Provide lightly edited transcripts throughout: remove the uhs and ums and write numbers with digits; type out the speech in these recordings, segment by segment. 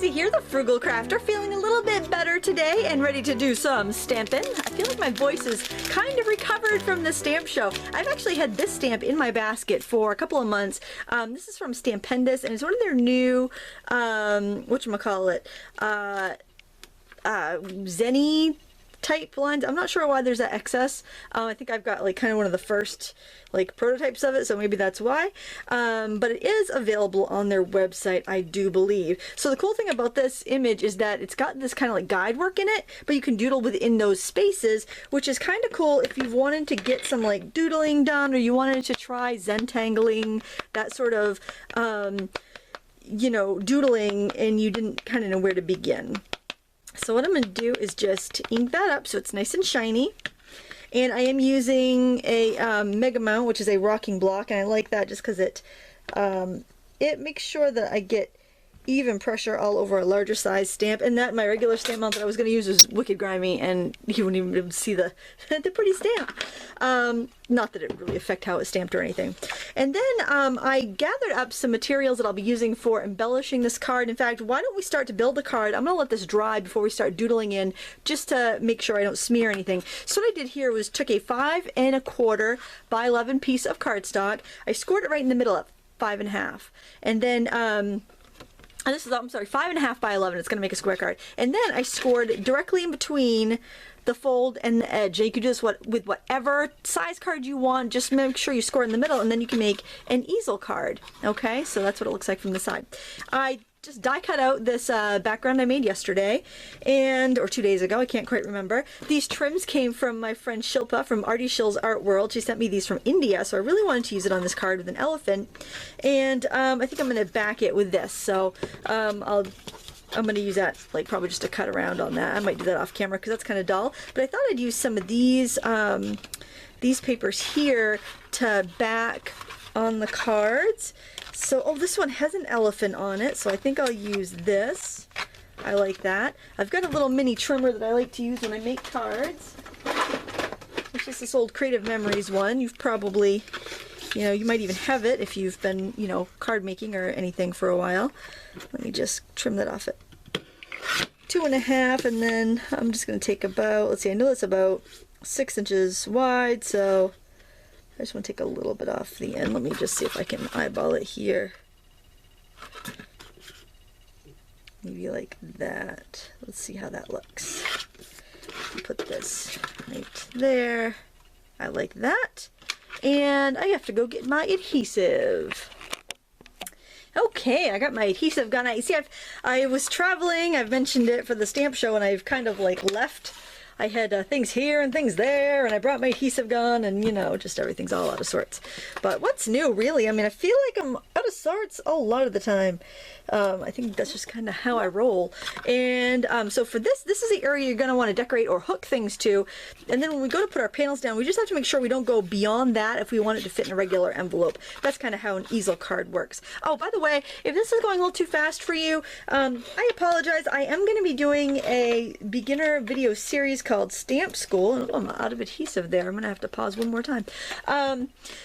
Lindsay here, the Frugal Crafter, feeling a little bit better today and ready to do some stamping. I feel like my voice is kind of recovered from the stamp show. I've actually had this stamp in my basket for a couple of months. This is from Stampendous, and it's one of their new, whatchamacallit, Zenny type lines. I'm not sure why there's that excess. I think I've got like kind of one of the first like prototypes of it, so maybe that's why. But it is available on their website, I do believe. So the cool thing about this image is that it's got this kind of like guide work in it, but you can doodle within those spaces, which is kind of cool if you've wanted to get some like doodling done, or you wanted to try Zentangling, that sort of you know, doodling, and you didn't kind of know where to begin. So what I'm going to do is just ink that up so it's nice and shiny. And I am using a Mega Mount, which is a rocking block, and I like that just because it makes sure that I get even pressure all over a larger size stamp. And that my regular stamp mount that I was going to use was wicked grimy, and you wouldn't even be able to see the pretty stamp. Not that it really affect how it's stamped or anything. And then I gathered up some materials that I'll be using for embellishing this card. In fact, why don't we start to build the card? I'm going to let this dry before we start doodling in, just to make sure I don't smear anything. So what I did here was took a 5 1/4 by 11 piece of cardstock. I scored it right in the middle of 5 1/2, and then and this is, I'm sorry, 5 1/2 by 11. It's going to make a square card. And then I scored directly in between the fold and the edge. You can do this with whatever size card you want. Just make sure you score in the middle, and then you can make an easel card. Okay, so that's what it looks like from the side. I just die cut out this background I made yesterday, or 2 days ago, I can't quite remember. These trims came from my friend Shilpa from Artie Shill's Art World. She sent me these from India, so I really wanted to use it on this card with an elephant. And I think I'm going to back it with this. So I'm going to use that, like, probably just to cut around on that. I might do that off camera because that's kind of dull. But I thought I'd use some of these papers here to back on the cards. So, oh, this one has an elephant on it, so I think I'll use this. I like that. I've got a little mini trimmer that I like to use when I make cards. It's just this old Creative Memories one. You've probably, you know, you might even have it if you've been, you know, card making or anything for a while. Let me just trim that off at 2 1/2, and then I'm just going to take about, let's see, I know it's about 6 inches wide, so I just want to take a little bit off the end. Let me just see if I can eyeball it here. Maybe like that. Let's see how that looks. Put this right there. I like that. And I have to go get my adhesive. Okay, I got my adhesive gun. I see I was traveling, I've mentioned it for the stamp show, and I've kind of like left. I had things here and things there, and I brought my adhesive gun, and you know, just everything's all out of sorts. But what's new, really? I mean, I feel like I'm out of sorts a lot of the time. I think that's just kind of how I roll. And so for this is the area you're going to want to decorate or hook things to. And then when we go to put our panels down, we just have to make sure we don't go beyond that if we want it to fit in a regular envelope. That's kind of how an easel card works. Oh, by the way, if this is going a little too fast for you, I apologize. I am going to be doing a beginner video series called Stamp School. Oh, I'm out of adhesive there. I'm going to have to pause one more time.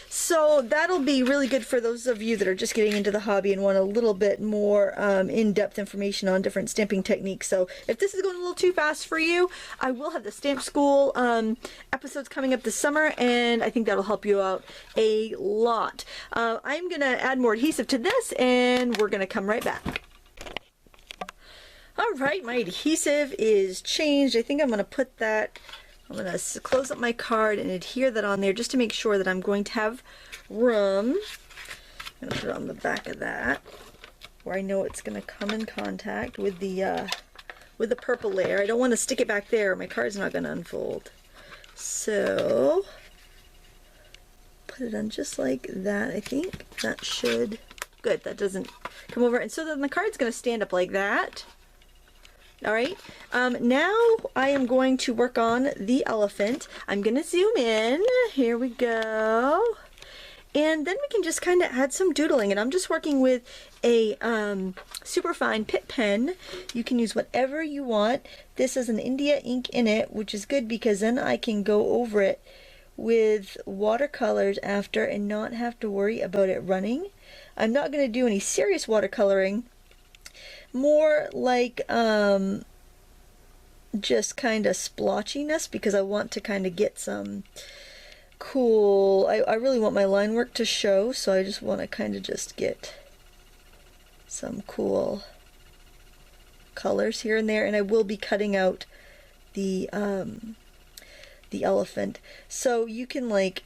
So that'll be really good for those of you that are just getting into the hobby and want a little bit more in-depth information on different stamping techniques. So if this is going a little too fast for you, I will have the Stamp School episodes coming up this summer, and I think that'll help you out a lot. I'm going to add more adhesive to this, and we're going to come right back. Alright, my adhesive is changed. I think I'm going to put that, I'm going to close up my card and adhere that on there just to make sure that I'm going to have room. I'm going to put it on the back of that, where I know it's going to come in contact with the purple layer. I don't want to stick it back there, my card's not going to unfold. So put it on just like that. I think that should, good, that doesn't come over. And so then the card's going to stand up like that. Alright, now I am going to work on the elephant. I'm going to zoom in. Here we go. And then we can just kind of add some doodling. And I'm just working with a superfine Pitt Pen. You can use whatever you want. This has an India ink in it, which is good because then I can go over it with watercolors after and not have to worry about it running. I'm not going to do any serious watercoloring. more like just kind of splotchiness, because I want to kind of get some cool, I really want my line work to show, so I just want to kind of just get some cool colors here and there. And I will be cutting out the elephant, so you can like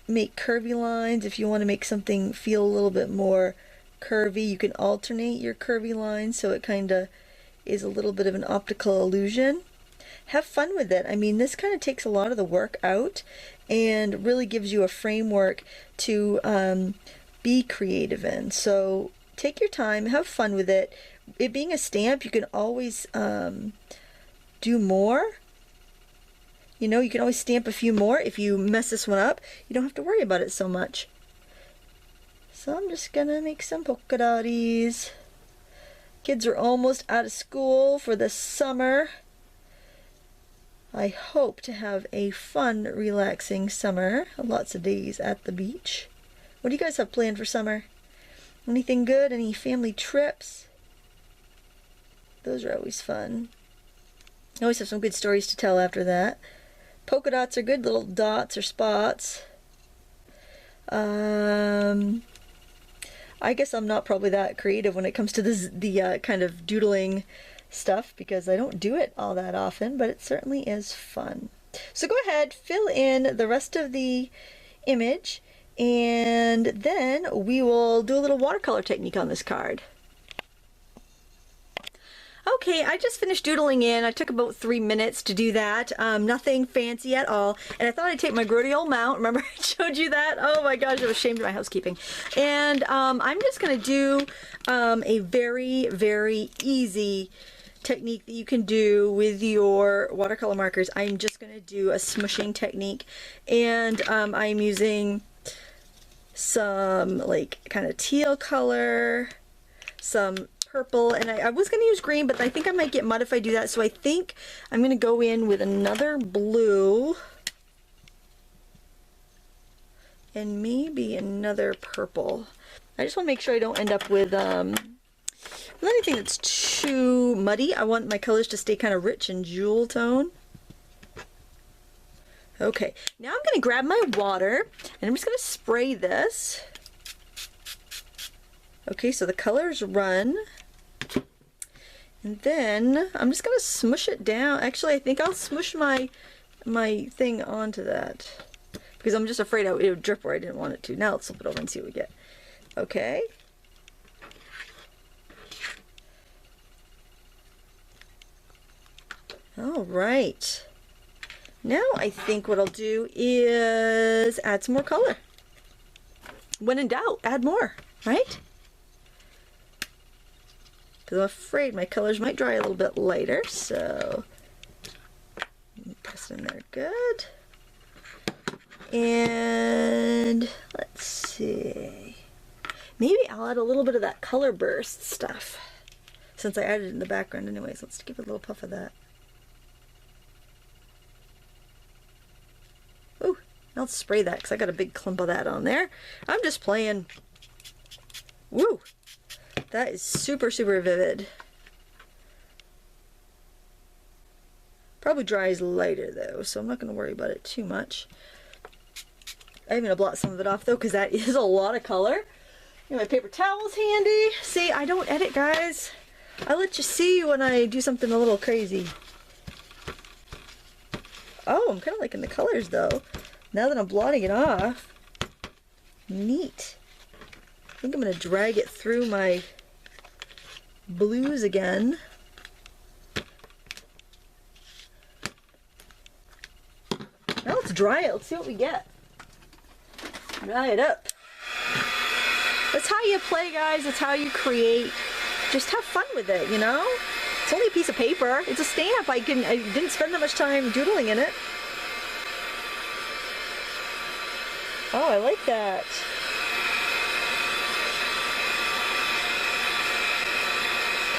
make curvy lines if you want to make something feel a little bit more curvy. You can alternate your curvy lines so it kind of is a little bit of an optical illusion. Have fun with it. I mean, this kind of takes a lot of the work out and really gives you a framework to be creative in. So take your time, have fun with it. It being a stamp, you can always do more. You know, you can always stamp a few more. If you mess this one up, you don't have to worry about it so much. So I'm just gonna make some polka dotties. Kids are almost out of school for the summer. I hope to have a fun, relaxing summer. Lots of days at the beach. What do you guys have planned for summer? Anything good? Any family trips? Those are always fun. I always have some good stories to tell after that. Polka dots are good, little dots or spots. I guess I'm not probably that creative when it comes to the kind of doodling stuff, because I don't do it all that often, but it certainly is fun. So go ahead, fill in the rest of the image, and then we will do a little watercolor technique on this card. Okay, I just finished doodling in. I took about 3 minutes to do that. Nothing fancy at all. And I thought I'd take my grody old mount. Remember I showed you that? Oh my gosh, I was ashamed of my housekeeping. And I'm just going to do a very, very easy technique that you can do with your watercolor markers. I'm just going to do a smushing technique. And I'm using some like kind of teal color, some purple, and I was going to use green, but I think I might get mud if I do that, so I think I'm going to go in with another blue and maybe another purple. I just want to make sure I don't end up with anything that's too muddy. I want my colors to stay kind of rich and jewel tone. Okay, now I'm going to grab my water and I'm just going to spray this. Okay, so the colors run. And then I'm just going to smush it down. Actually, I think I'll smush my thing onto that, because I'm just afraid it would drip where I didn't want it to. Now let's flip it over and see what we get. Okay. All right. Now I think what I'll do is add some more color. When in doubt, add more, right? Because I'm afraid my colors might dry a little bit later, so press it in there good. And let's see, maybe I'll add a little bit of that color burst stuff, since I added it in the background anyways. Let's give it a little puff of that. Ooh, I'll spray that because I got a big clump of that on there. I'm just playing. Woo! That is super, super vivid. Probably dries lighter though, so I'm not going to worry about it too much. I'm going to blot some of it off though, because that is a lot of color. My paper towel's handy. See, I don't edit, guys. I let you see when I do something a little crazy. Oh, I'm kind of liking the colors though. Now that I'm blotting it off. Neat. I think I'm going to drag it through my blues again. Now let's dry it. Let's see what we get. Dry it up. That's how you play, guys. That's how you create. Just have fun with it, you know? It's only a piece of paper. It's a stamp. I didn't spend that much time doodling in it. Oh, I like that.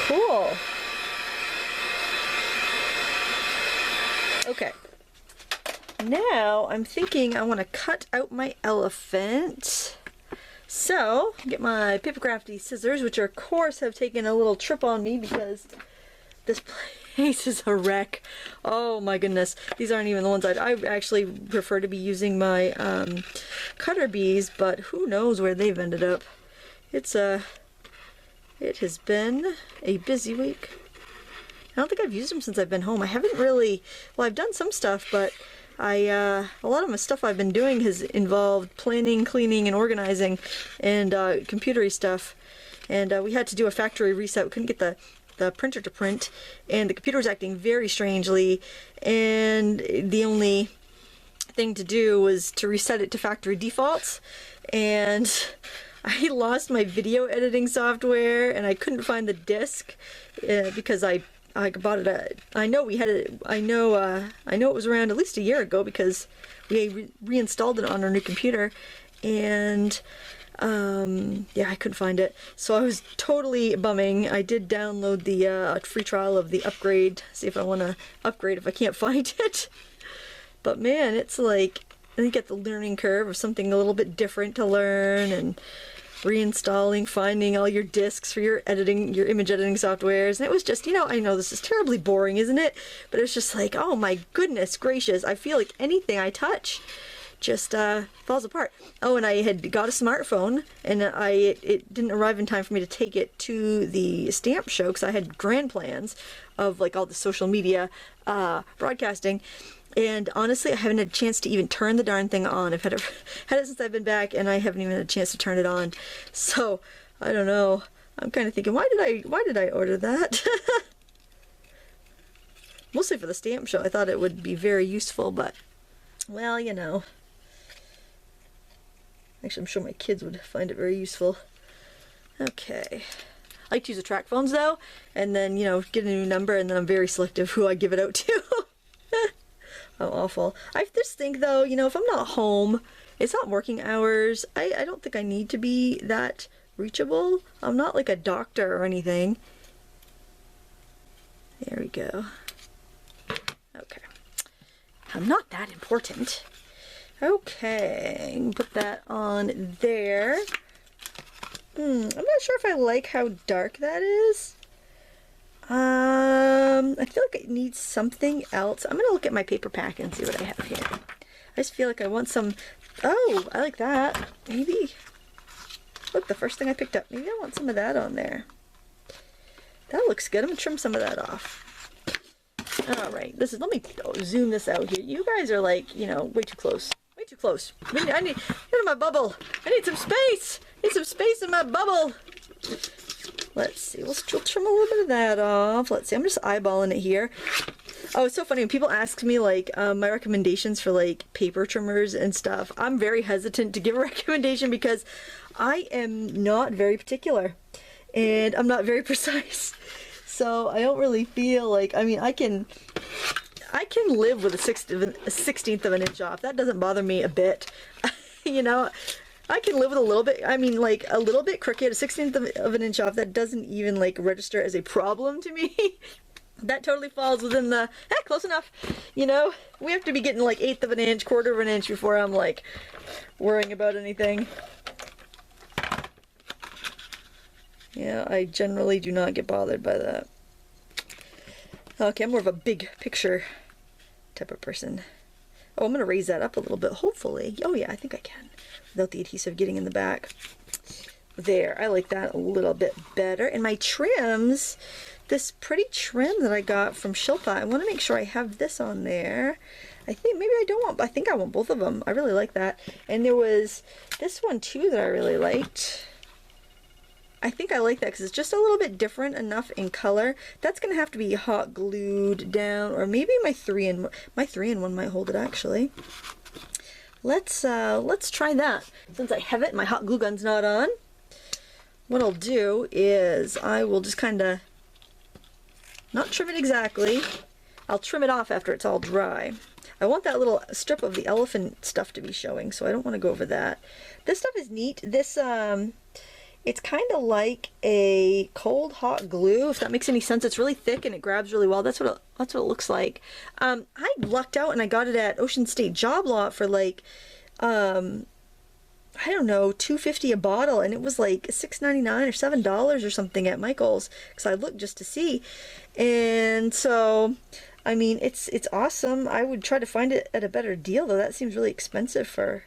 Cool. Okay. Now I'm thinking I want to cut out my elephant. So, get my paper crafty scissors, which of course have taken a little trip on me because this place is a wreck. Oh my goodness. These aren't even the ones I actually prefer to be using my cutter bees, but who knows where they've ended up. It has been a busy week. I don't think I've used them since I've been home. I haven't really, well, I've done some stuff, but a lot of my stuff I've been doing has involved planning, cleaning, and organizing, and computery stuff. And we had to do a factory reset. We couldn't get the printer to print, and the computer was acting very strangely, and the only thing to do was to reset it to factory defaults, and I lost my video editing software, and I couldn't find the disk because I bought it. I know we had it. I know it was around at least a year ago because we reinstalled it on our new computer, and yeah, I couldn't find it. So I was totally bumming. I did download the free trial of the upgrade. See if I want to upgrade if I can't find it. But man, it's like I think at the learning curve of something a little bit different to learn, and reinstalling, finding all your disks for your editing, your image editing softwares. And it was just, you know, I know this is terribly boring, isn't it? But it's just like, oh my goodness gracious, I feel like anything I touch just falls apart. Oh, and I had got a smartphone, and it didn't arrive in time for me to take it to the stamp show because I had grand plans of like all the social media broadcasting. And honestly, I haven't had a chance to even turn the darn thing on. I've had it since I've been back, and I haven't even had a chance to turn it on. So I don't know. I'm kind of thinking, why did I order that? Mostly for the stamp show. I thought it would be very useful, but well, you know. Actually, I'm sure my kids would find it very useful. Okay. I like to use the track phones though, and then, you know, get a new number, and then I'm very selective who I give it out to. I'm awful. I just think though, you know, if I'm not home, it's not working hours. I don't think I need to be that reachable. I'm not like a doctor or anything. There we go. Okay. I'm not that important. Okay, put that on there. I'm not sure if I like how dark that is. I feel like it needs something else. I'm gonna look at my paper pack and see what I have here. I just feel like I want some. Oh, I like that. Maybe. Look, the first thing I picked up. Maybe I want some of that on there. That looks good. I'm gonna trim some of that off. All right. Let me zoom this out here. You guys are like, you know, way too close. Way too close. I need get in my bubble. I need some space. I need some space in my bubble. Let's see, we'll trim a little bit of that off. Let's see, I'm just eyeballing it here. Oh, it's so funny when people ask me like my recommendations for like paper trimmers and stuff. I'm very hesitant to give a recommendation because I am not very particular and I'm not very precise. So I don't really feel like, I mean, I can live with a 16th of an inch off. That doesn't bother me a bit. You know, I can live with a little bit, I mean, like a little bit crooked, a 16th of an inch off, that doesn't even like register as a problem to me. That totally falls within the, close enough. You know, we have to be getting like 1/8 of an inch, 1/4 of an inch before I'm like worrying about anything. Yeah, I generally do not get bothered by that. Okay, I'm more of a big picture type of person. Oh, I'm going to raise that up a little bit, hopefully. Oh yeah, I think I can. Without the adhesive getting in the back. There, I like that a little bit better. And my trims, this pretty trim that I got from Shilpa, I want to make sure I have this on there. I think maybe I don't want, I think I want both of them. I really like that. And there was this one too that I really liked. I think I like that because it's just a little bit different enough in color. That's going to have to be hot glued down, or maybe my 3-in-1 might hold it actually. Let's try that. Since I have it, my hot glue gun's not on. What I'll do is I will just kind of not trim it exactly. I'll trim it off after it's all dry. I want that little strip of the elephant stuff to be showing, so I don't want to go over that. This stuff is neat. This it's kind of like a cold hot glue, if that makes any sense. It's really thick and it grabs really well. That's what it looks like. I lucked out and I got it at Ocean State Job Lot for like I I don't know, $2.50 a bottle, and it was like $6.99 or $7 or something at Michael's, because I looked just to see. And so, I mean, it's awesome. I would try to find it at a better deal, though. That seems really expensive for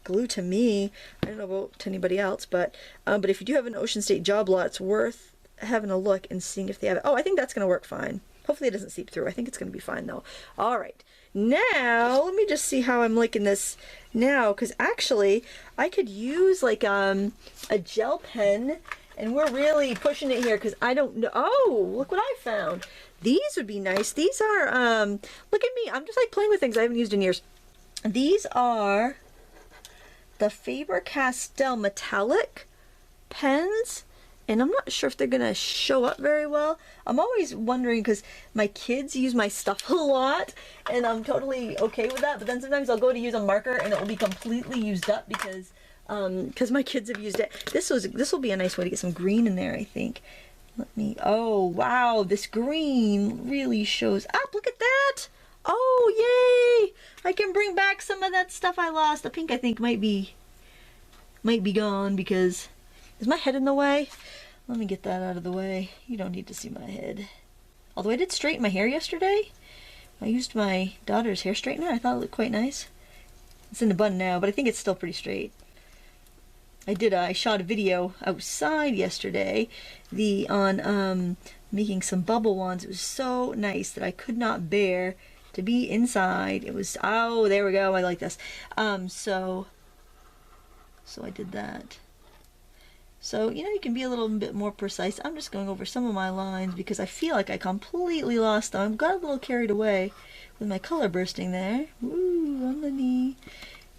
glue to me. I don't know about to anybody else, but if you do have an Ocean State job lot, it's worth having a look and seeing if they have it. Oh, I think that's going to work fine. Hopefully it doesn't seep through. I think it's going to be fine, though. All right. Now, let me just see how I'm liking this now, because actually, I could use like a gel pen, and we're really pushing it here, because I don't know. Oh, look what I found. These would be nice. These are, look at me. I'm just like playing with things I haven't used in years. These are the Faber-Castell metallic pens, and I'm not sure if they're gonna show up very well. I'm always wondering, because my kids use my stuff a lot, and I'm totally okay with that, but then sometimes I'll go to use a marker and it will be completely used up because my kids have used it. This will be a nice way to get some green in there, I think. Let me, oh wow, this green really shows up. Look at that. Oh yay, I can bring back some of that stuff I lost. The pink I think might be gone, because is my head in the way? Let me get that out of the way. You don't need to see my head. Although I did straighten my hair yesterday. I used my daughter's hair straightener. I thought it looked quite nice. It's in the bun now, but I think it's still pretty straight. I shot a video outside yesterday on making some bubble wands. It was so nice that I could not bear to be inside. It was, oh, there we go. I like this. So I did that. So, you know, you can be a little bit more precise. I'm just going over some of my lines because I feel like I completely lost them. I got a little carried away with my color bursting there. Ooh, on the knee.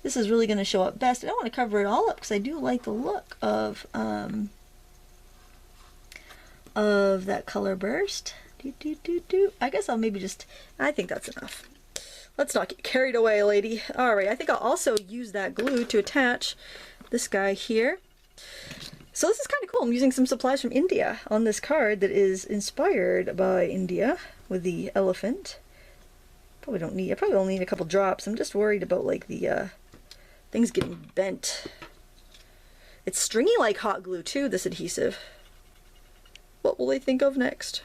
This is really going to show up best. I don't want to cover it all up because I do like the look of that color burst. I guess I'll maybe just, I think that's enough. Let's not get carried away, lady. All right, I think I'll also use that glue to attach this guy here. So this is kind of cool. I'm using some supplies from India on this card that is inspired by India with the elephant. I probably only need a couple drops. I'm just worried about like the things getting bent. It's stringy like hot glue too, this adhesive. What will they think of next?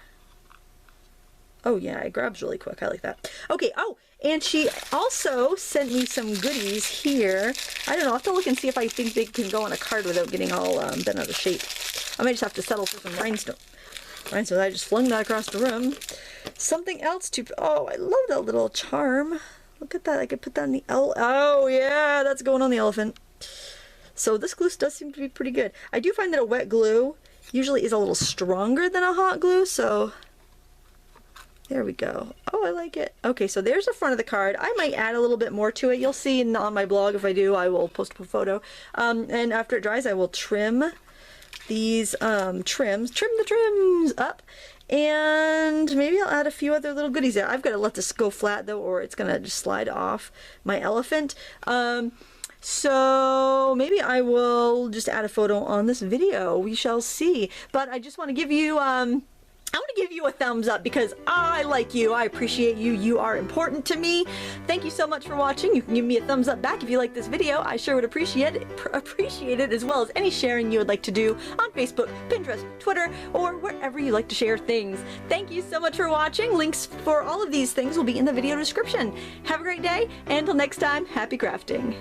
Oh yeah, it grabs really quick. I like that. Okay, oh, and she also sent me some goodies here. I don't know, I'll have to look and see if I think they can go on a card without getting all bent out of shape. I might just have to settle for some rhinestone. I just flung that across the room. Something else to, oh, I love that little charm. Look at that, I could put that on the oh yeah, that's going on the elephant. So this glue does seem to be pretty good. I do find that a wet glue usually is a little stronger than a hot glue, so there we go. Oh, I like it. Okay, so there's the front of the card. I might add a little bit more to it. You'll see on my blog. If I do, I will post a photo. And after it dries, I will trim these trim the trims up. And maybe I'll add a few other little goodies there. I've got to let this go flat though, or it's gonna just slide off my elephant. So maybe I will just add a photo on this video. We shall see. But I just want to give you I want to give you a thumbs up because I like you. I appreciate you. You are important to me. Thank you so much for watching. You can give me a thumbs up back if you like this video. I sure would appreciate it, as well as any sharing you would like to do on Facebook, Pinterest, Twitter, or wherever you like to share things. Thank you so much for watching. Links for all of these things will be in the video description. Have a great day, and until next time, happy crafting.